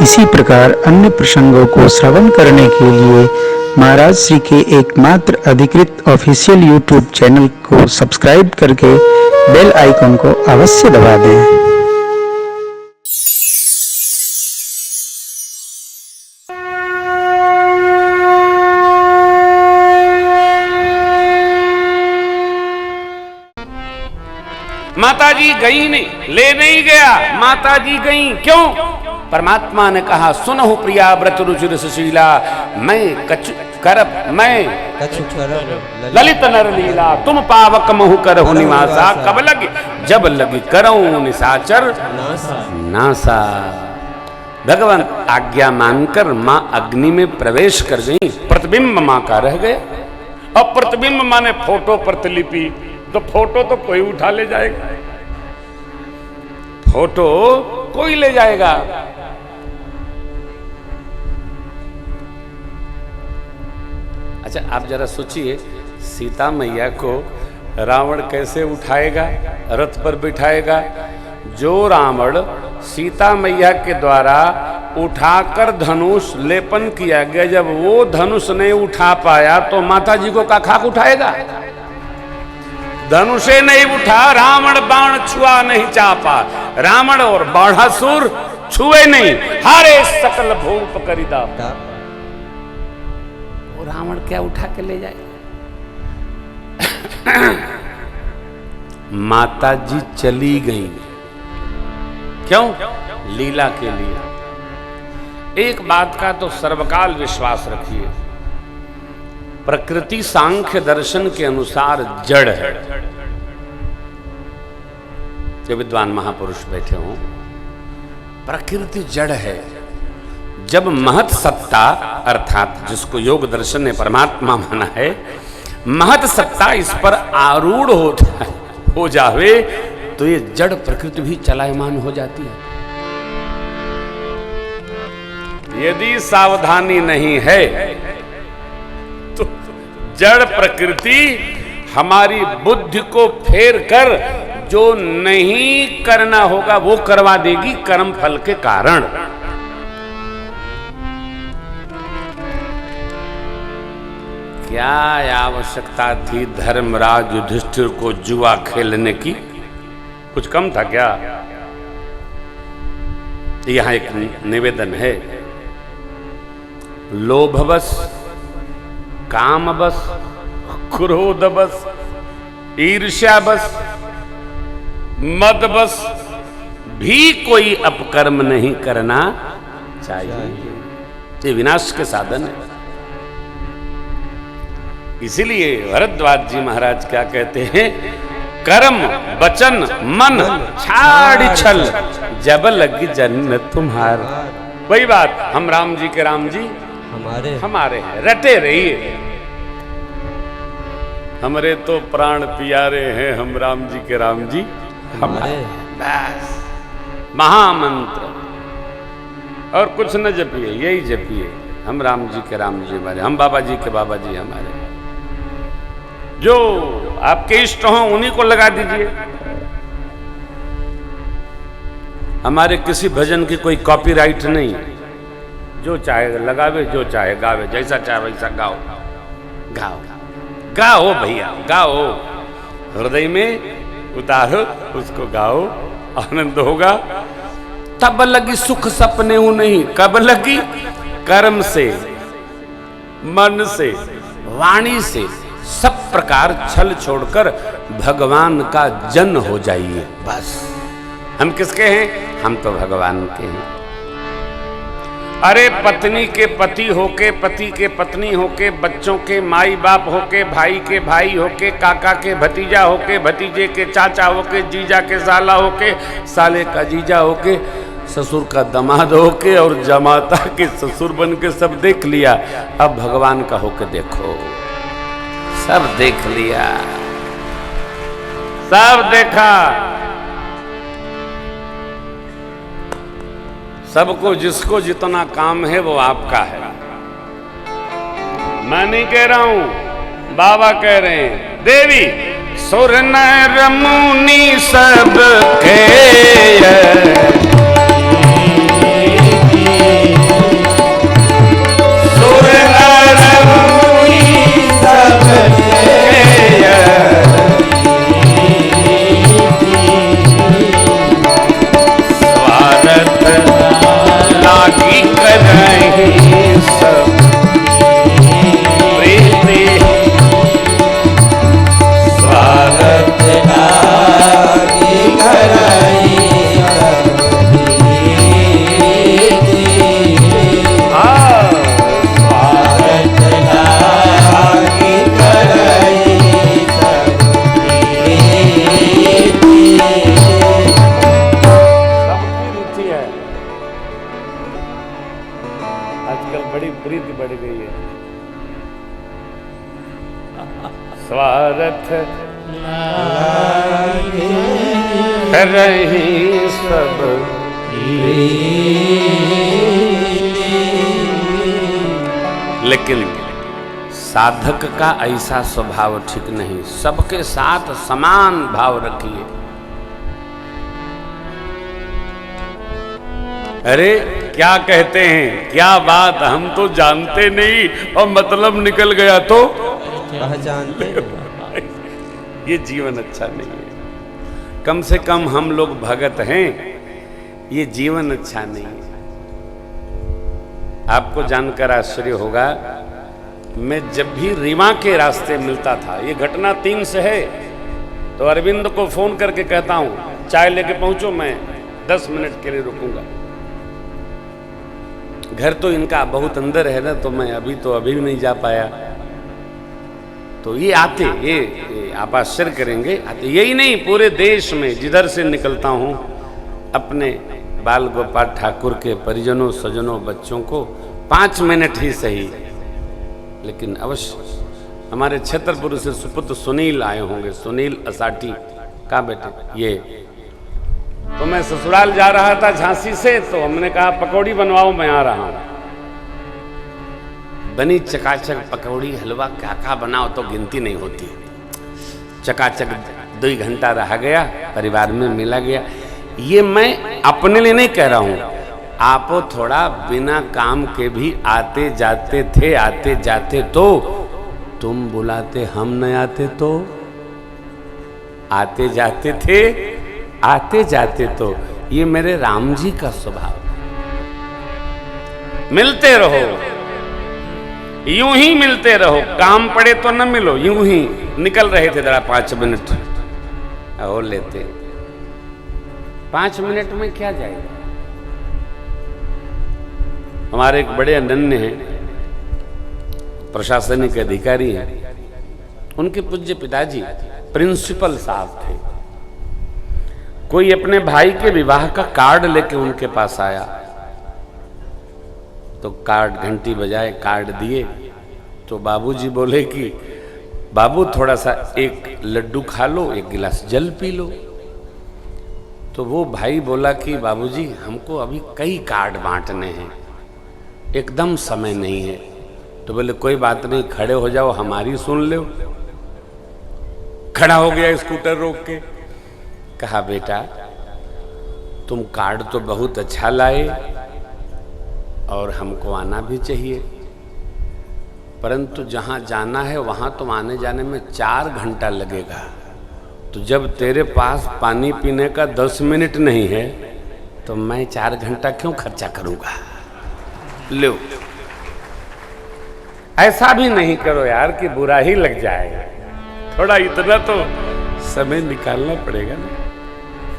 इसी प्रकार अन्य प्रसंगों को श्रवण करने के लिए महाराज श्री के एकमात्र अधिकृत ऑफिशियल यूट्यूब चैनल को सब्सक्राइब करके बेल आइकन को अवश्य दबा दें। माताजी गई नहीं, ले नहीं गया, माताजी गई क्यों? परमात्मा ने कहा सुनहु प्रिया व्रत रुचिर सुशीला, मैं कछु करब ललित नर लीला, तुम पावक महु करहु निवासा, कब लगी जब लगी करऊं निशाचर नासा। भगवान आज्ञा मानकर मां अग्नि में प्रवेश कर गई, प्रतिबिंब मां का रह गया। अब प्रतिबिंब माने फोटो प्रतिलिपि, तो फोटो तो कोई उठा ले जाएगा, फोटो कोई ले जाएगा। अच्छा आप जरा सोचिए, सीता मैया को रावण कैसे उठाएगा, रथ पर बिठाएगा? जो रावण सीता मैया के द्वारा उठाकर धनुष लेपन किया गया, जब वो धनुष नहीं उठा पाया तो माता जी को का खाक उठाएगा? धनुषे नहीं उठा, रावण बाण छुआ नहीं चापा, रावण और बाणासुर छुए नहीं, हारे सकल भूप करिदा। वो रावण क्या उठा के ले जाए? माता जी चली गई, क्यों? लीला के लिए। एक बात का तो सर्वकाल विश्वास रखिए, प्रकृति सांख्य दर्शन के अनुसार जड़ है। जो विद्वान महापुरुष बैठे हों, प्रकृति जड़ है। जब महत सत्ता अर्थात जिसको योग दर्शन ने परमात्मा माना है, महत सत्ता इस पर आरूढ़ हो जावे तो ये जड़ प्रकृति भी चलायमान हो जाती है। यदि सावधानी नहीं है तो जड़ प्रकृति हमारी बुद्धि को फेर कर जो नहीं करना होगा वो करवा देगी कर्म फल के कारण। क्या आवश्यकता थी धर्मराज युधिष्ठिर को जुआ खेलने की? कुछ कम था क्या? यहां एक निवेदन है, लोभवश, कामवश, क्रोधवश, ईर्ष्यावश, मदवश भी कोई अपकर्म नहीं करना चाहिए, ये विनाश के साधन है। इसीलिए भरद्वाज जी महाराज क्या कहते हैं, कर्म वचन मन छाड़ छल, जब लगी जन्नत तुम्हार। वही बात, हम राम जी के राम जी हमारे हैं, रटे रहिए। हमारे तो प्राण प्यारे हैं, हम राम जी के राम जी हमारे। बस महामंत्र और कुछ न जपिए, यही जपिए, हम राम जी के राम जी हमारे, हम बाबा जी के बाबा जी हमारे। जो आपके इष्ट हों उन्हीं को लगा दीजिए। हमारे किसी भजन की कोई कॉपीराइट नहीं, जो चाहे लगावे, जो चाहे गावे, जैसा चाहे वैसा गाओ, गाओ गाओ भैया गाओ, हृदय में उतारो, उसको गाओ, आनंद होगा। तब लगी सुख सपने हूं नहीं, कब लगी? कर्म से, मन से, वाणी से, सब प्रकार छल छोड़कर भगवान का जन हो जाइए। बस हम किसके हैं? हम तो भगवान के हैं। अरे पत्नी के पति होके, पति के पत्नी होके, बच्चों के माई बाप होके, भाई के भाई होके, काका के भतीजा होके, भतीजे के चाचा होके, जीजा के साला होके, साले का जीजा होके, ससुर का दामाद होके और जमाता के ससुर बन के सब देख लिया। अब भगवान का होके देखो, सब देख लिया, सब देखा। सबको जिसको जितना काम है वो आपका है। मैं नहीं कह रहा हूं, बाबा कह रहे हैं। देवी सुर नर मुनि सब के बड़ी प्रीति बढ़ गई है। स्वार्थ रही सब लेकिन साधक का ऐसा स्वभाव ठीक नहीं। सबके साथ समान भाव रखिए। अरे क्या कहते हैं, क्या बात, हम तो जानते नहीं और मतलब निकल गया तो पहचानते ये जीवन अच्छा नहीं है। कम से कम हम लोग भगत हैं, ये जीवन अच्छा नहीं है। आपको जानकर आश्चर्य होगा, मैं जब भी रीवा के रास्ते मिलता था, ये घटना 3 से है, तो अरविंद को फोन करके कहता हूं चाय लेके पहुंचो, मैं 10 मिनट के लिए रुकूंगा। घर तो इनका बहुत अंदर है ना, तो मैं अभी भी नहीं जा पाया। तो ये आते, ये आप आश्चर्य करेंगे, आते यही नहीं, पूरे देश में जिधर से निकलता हूं अपने बाल गोपाल ठाकुर के परिजनों, सजनों, बच्चों को 5 मिनट ही सही, लेकिन अवश्य हमारे छतरपुर से सुपुत्र सुनील आए होंगे, सुनील असाटी। कहाँ बेटे? ये तो मैं ससुराल जा रहा था झांसी से, तो हमने कहा पकौड़ी बनवाओ, मैं आ रहा हूं। बनी चकाचक पकौड़ी, हलवा, क्या क्या बनाओ तो गिनती नहीं होती। चकाचक 2 घंटा रह गया, परिवार में मिला गया। ये मैं अपने लिए नहीं कह रहा हूं, आप थोड़ा बिना काम के भी आते जाते थे, आते जाते तो तुम बुलाते, हम न आते तो आते जाते थे, आते जाते तो। ये मेरे राम जी का स्वभाव। मिलते रहो, यूं ही मिलते रहो, काम पड़े तो न मिलो, यूं ही निकल रहे थे जरा 5 मिनट और लेते। 5 मिनट में क्या जाएगा? हमारे एक बड़े अनन्य हैं, प्रशासनिक अधिकारी हैं, उनके पूज्य पिताजी प्रिंसिपल साहब थे। कोई अपने भाई के विवाह का कार्ड लेके उनके पास आया, तो कार्ड, घंटी बजाए, कार्ड दिए, तो बाबूजी बोले कि बाबू थोड़ा सा एक लड्डू खा लो, एक गिलास जल पी लो। तो वो भाई बोला कि बाबूजी हमको अभी कई कार्ड बांटने हैं, एकदम समय नहीं है। तो बोले कोई बात नहीं, खड़े हो जाओ, हमारी सुन लो। खड़ा हो गया स्कूटर रोक के, कहा बेटा तुम कार्ड तो बहुत अच्छा लाए और हमको आना भी चाहिए, परंतु जहां जाना है वहां तुम आने जाने में 4 घंटा लगेगा। तो जब तेरे पास पानी पीने का 10 मिनट नहीं है, तो मैं 4 घंटा क्यों खर्चा करूंगा। लो, ऐसा भी नहीं करो यार कि बुरा ही लग जाए। थोड़ा इतना तो समय निकालना पड़ेगा ना,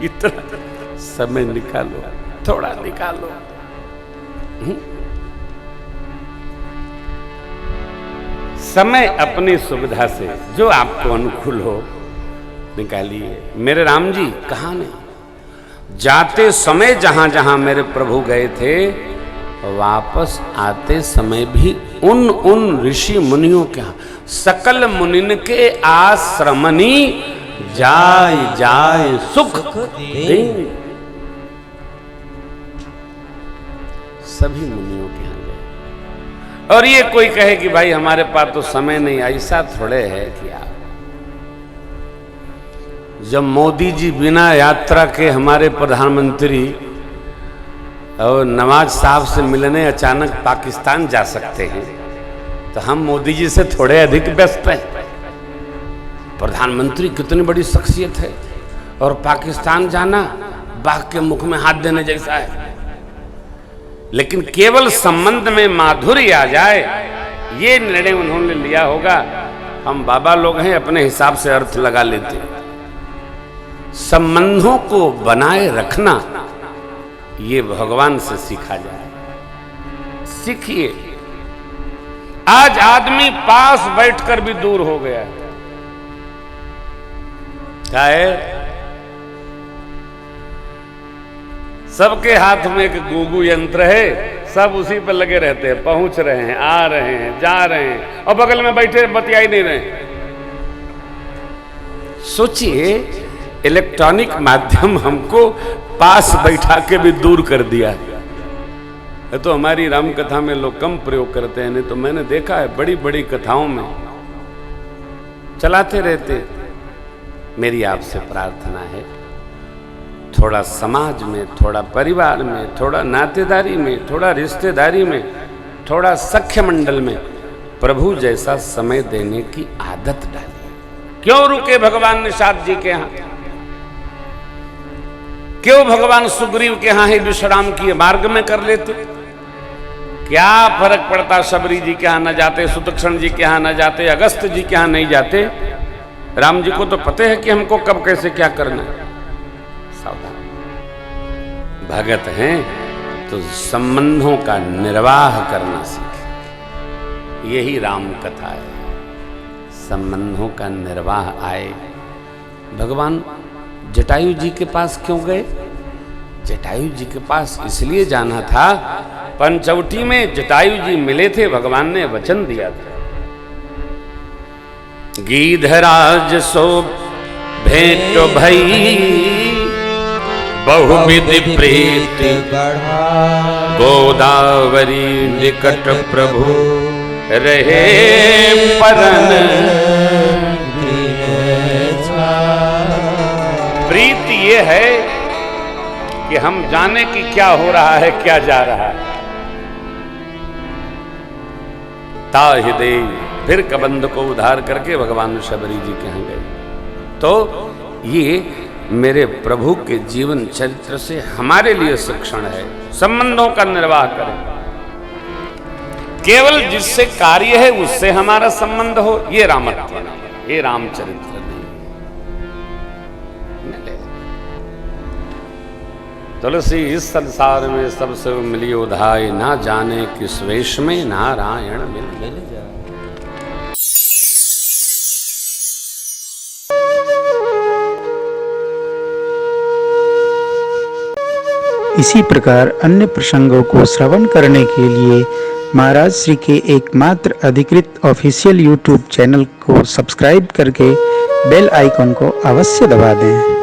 इतना समय निकालो, थोड़ा निकालो। समय अपनी सुविधा से जो आपको अनुकूल हो निकालिए। मेरे राम जी कहाँ नहीं, जाते समय जहां जहां मेरे प्रभु गए थे, वापस आते समय भी उन ऋषि मुनियों के सकल मुनिन के आश्रमनी जाय जाय सुख दे। सभी मुनियों के यहाँ गए। और ये कोई कहे कि भाई हमारे पास तो समय नहीं, ऐसा थोड़े है कि आप, जब मोदी जी बिना यात्रा के हमारे प्रधानमंत्री और नवाज साहब से मिलने अचानक पाकिस्तान जा सकते हैं, तो हम मोदी जी से थोड़े अधिक व्यस्त हैं। प्रधानमंत्री कितनी बड़ी शख्सियत है, और पाकिस्तान जाना बाघ के मुख में हाथ देने जैसा है। लेकिन केवल संबंध में माधुर्य आ जाए, ये निर्णय उन्होंने लिया होगा। हम बाबा लोग हैं, अपने हिसाब से अर्थ लगा लेते हैं। संबंधों को बनाए रखना ये भगवान से सीखा जाए, सीखिए। आज आदमी पास बैठकर भी दूर हो गया है। क्या है? सबके हाथ में एक गूगू यंत्र है, सब उसी पर लगे रहते हैं, पहुंच रहे हैं, आ रहे हैं, जा रहे हैं, और बगल में बैठे बतिया ही नहीं रहे। सोचिए, इलेक्ट्रॉनिक माध्यम हमको पास बैठा के भी दूर कर दिया। तो हमारी राम कथा में लोग कम प्रयोग करते हैं, नहीं तो मैंने देखा है बड़ी बड़ी कथाओं में चलाते रहते। मेरी आपसे प्रार्थना है, थोड़ा समाज में, थोड़ा परिवार में, थोड़ा नातेदारी में, थोड़ा रिश्तेदारी में, थोड़ा सख्य मंडल में प्रभु जैसा समय देने की आदत डालिए। क्यों रुके भगवान निषाद जी के यहां? क्यों भगवान सुग्रीव के यहां ही विश्राम किए, मार्ग में कर लेते? क्या फर्क पड़ता शबरी जी के यहां न जाते, सुदक्षिण जी के यहां न जाते, अगस्त जी के यहां नहीं जाते? राम जी को तो पता है कि हमको कब कैसे क्या करना है। सावधान, भगत हैं तो संबंधों का निर्वाह करना सीखें। यही राम कथा है, संबंधों का निर्वाह आए। भगवान जटायु जी के पास क्यों गए? जटायु जी के पास इसलिए जाना था, पंचवटी में जटायु जी मिले थे, भगवान ने वचन दिया था, गीधराज सो भेंट भई बहुविधि प्रीत गोदावरी निकट प्रभु रहे परन। प्रीति ये है कि हम जाने कि क्या हो रहा है, क्या जा रहा है। ताहि देव, फिर कबंध को उद्धार करके भगवान शबरी जी के यहाँ गए। तो ये मेरे प्रभु के जीवन चरित्र से हमारे लिए शिक्षण है, संबंधों का निर्वाह करें। केवल जिससे कार्य है उससे हमारा संबंध हो, ये रामत्व नहीं, ये रामचरित्र नहीं। तुलसी इस संसार में सबसे मिली उधाय, ना जाने किस वेश में नारायण मिल जाए। इसी प्रकार अन्य प्रसंगों को श्रवण करने के लिए महाराज श्री के एकमात्र अधिकृत ऑफिशियल यूट्यूब चैनल को सब्सक्राइब करके बेल आइकन को अवश्य दबा दें।